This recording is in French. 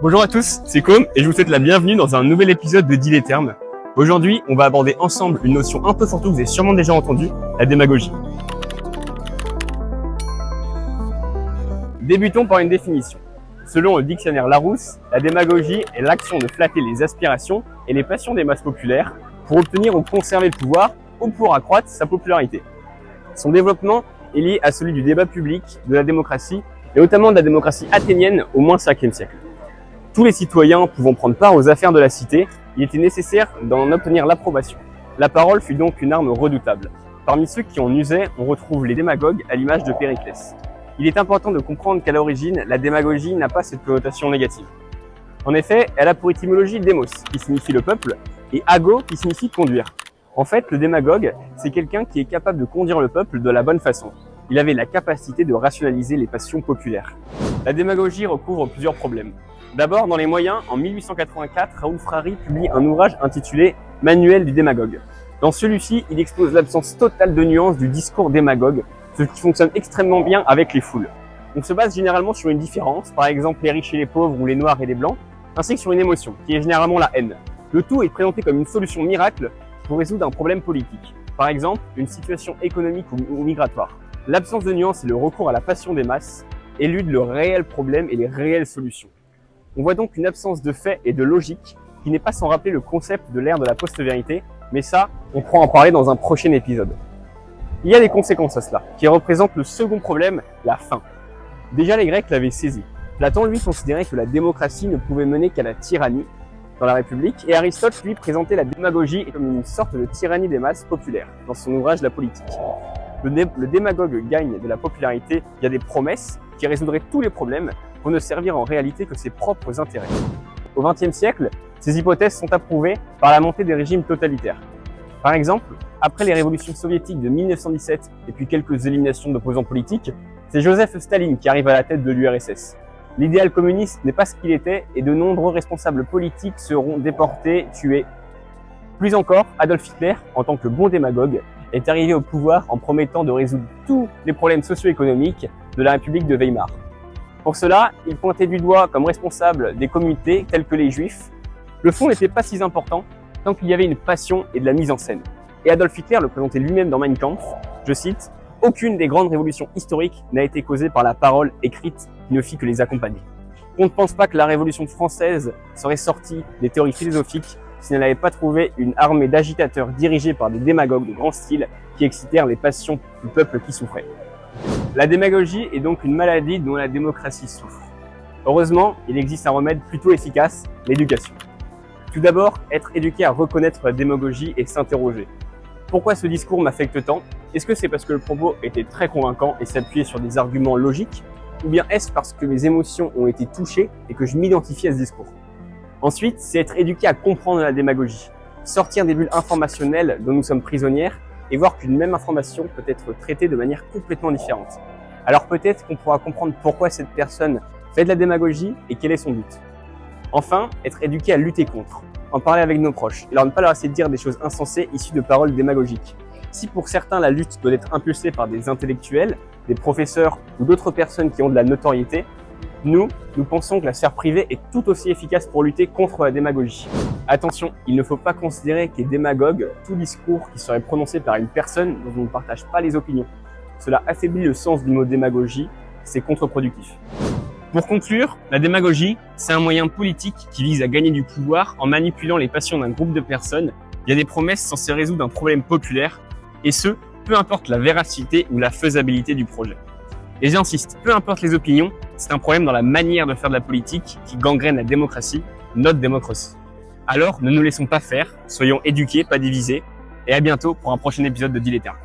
Bonjour à tous, c'est Com et je vous souhaite la bienvenue dans un nouvel épisode de Dis les termes. Aujourd'hui, on va aborder ensemble une notion un peu fourre-tout que vous avez sûrement déjà entendue, la démagogie. Débutons par une définition. Selon le dictionnaire Larousse, la démagogie est l'action de flatter les aspirations et les passions des masses populaires pour obtenir ou conserver le pouvoir ou pour accroître sa popularité. Son développement est lié à celui du débat public, de la démocratie et notamment de la démocratie athénienne au moins 5e siècle. Tous les citoyens pouvant prendre part aux affaires de la cité, il était nécessaire d'en obtenir l'approbation. La parole fut donc une arme redoutable. Parmi ceux qui en usaient, on retrouve les démagogues à l'image de Périclès. Il est important de comprendre qu'à l'origine, la démagogie n'a pas cette connotation négative. En effet, elle a pour étymologie démos, qui signifie le peuple, et ago, qui signifie conduire. En fait, le démagogue, c'est quelqu'un qui est capable de conduire le peuple de la bonne façon. Il avait la capacité de rationaliser les passions populaires. La démagogie recouvre plusieurs problèmes. D'abord, dans les moyens, en 1884, Raoul Frary publie un ouvrage intitulé « Manuel du démagogue ». Dans celui-ci, il expose l'absence totale de nuances du discours démagogue, ce qui fonctionne extrêmement bien avec les foules. On se base généralement sur une différence, par exemple les riches et les pauvres ou les noirs et les blancs, ainsi que sur une émotion, qui est généralement la haine. Le tout est présenté comme une solution miracle pour résoudre un problème politique, par exemple une situation économique ou migratoire. L'absence de nuances et le recours à la passion des masses éludent le réel problème et les réelles solutions. On voit donc une absence de fait et de logique qui n'est pas sans rappeler le concept de l'ère de la post-vérité, mais ça, on pourra en parler dans un prochain épisode. Il y a des conséquences à cela, qui représentent le second problème, la fin. Déjà les Grecs l'avaient saisi. Platon, lui, considérait que la démocratie ne pouvait mener qu'à la tyrannie dans la République, et Aristote, lui, présentait la démagogie comme une sorte de tyrannie des masses populaires, dans son ouvrage La politique. Le démagogue gagne de la popularité via des promesses qui résoudraient tous les problèmes pour ne servir en réalité que ses propres intérêts. Au XXe siècle, ces hypothèses sont approuvées par la montée des régimes totalitaires. Par exemple, après les révolutions soviétiques de 1917 et puis quelques éliminations d'opposants politiques, c'est Joseph Staline qui arrive à la tête de l'URSS. L'idéal communiste n'est pas ce qu'il était et de nombreux responsables politiques seront déportés, tués. Plus encore, Adolf Hitler, en tant que bon démagogue, est arrivé au pouvoir en promettant de résoudre tous les problèmes socio-économiques de la République de Weimar. Pour cela, il pointait du doigt comme responsable des communautés telles que les Juifs. Le fond n'était pas si important tant qu'il y avait une passion et de la mise en scène. Et Adolf Hitler le présentait lui-même dans Mein Kampf, je cite, « Aucune des grandes révolutions historiques n'a été causée par la parole écrite qui ne fit que les accompagner. On ne pense pas que la Révolution française serait sortie des théories philosophiques si elle n'avait pas trouvé une armée d'agitateurs dirigés par des démagogues de grand style qui excitèrent les passions du peuple qui souffrait. » La démagogie est donc une maladie dont la démocratie souffre. Heureusement, il existe un remède plutôt efficace, l'éducation. Tout d'abord, être éduqué à reconnaître la démagogie et s'interroger. Pourquoi ce discours m'affecte tant? Est-ce que c'est parce que le propos était très convaincant et s'appuyait sur des arguments logiques? Ou bien est-ce parce que mes émotions ont été touchées et que je m'identifie à ce discours? Ensuite, c'est être éduqué à comprendre la démagogie, sortir des bulles informationnelles dont nous sommes prisonnières et voir qu'une même information peut être traitée de manière complètement différente. Alors peut-être qu'on pourra comprendre pourquoi cette personne fait de la démagogie et quel est son but. Enfin, être éduqué à lutter contre, en parler avec nos proches, et leur ne pas leur laisser dire des choses insensées issues de paroles démagogiques. Si pour certains la lutte doit être impulsée par des intellectuels, des professeurs ou d'autres personnes qui ont de la notoriété, nous pensons que la sphère privée est tout aussi efficace pour lutter contre la démagogie. Attention, il ne faut pas considérer qu'est démagogue tout discours qui serait prononcé par une personne dont on ne partage pas les opinions. Cela affaiblit le sens du mot démagogie, c'est contre-productif. Pour conclure, la démagogie, c'est un moyen politique qui vise à gagner du pouvoir en manipulant les passions d'un groupe de personnes via des promesses censées résoudre un problème populaire, et ce, peu importe la véracité ou la faisabilité du projet. Et j'insiste, peu importe les opinions, c'est un problème dans la manière de faire de la politique qui gangrène la démocratie, notre démocratie. Alors, ne nous laissons pas faire, soyons éduqués, pas divisés, et à bientôt pour un prochain épisode de Dis les termes.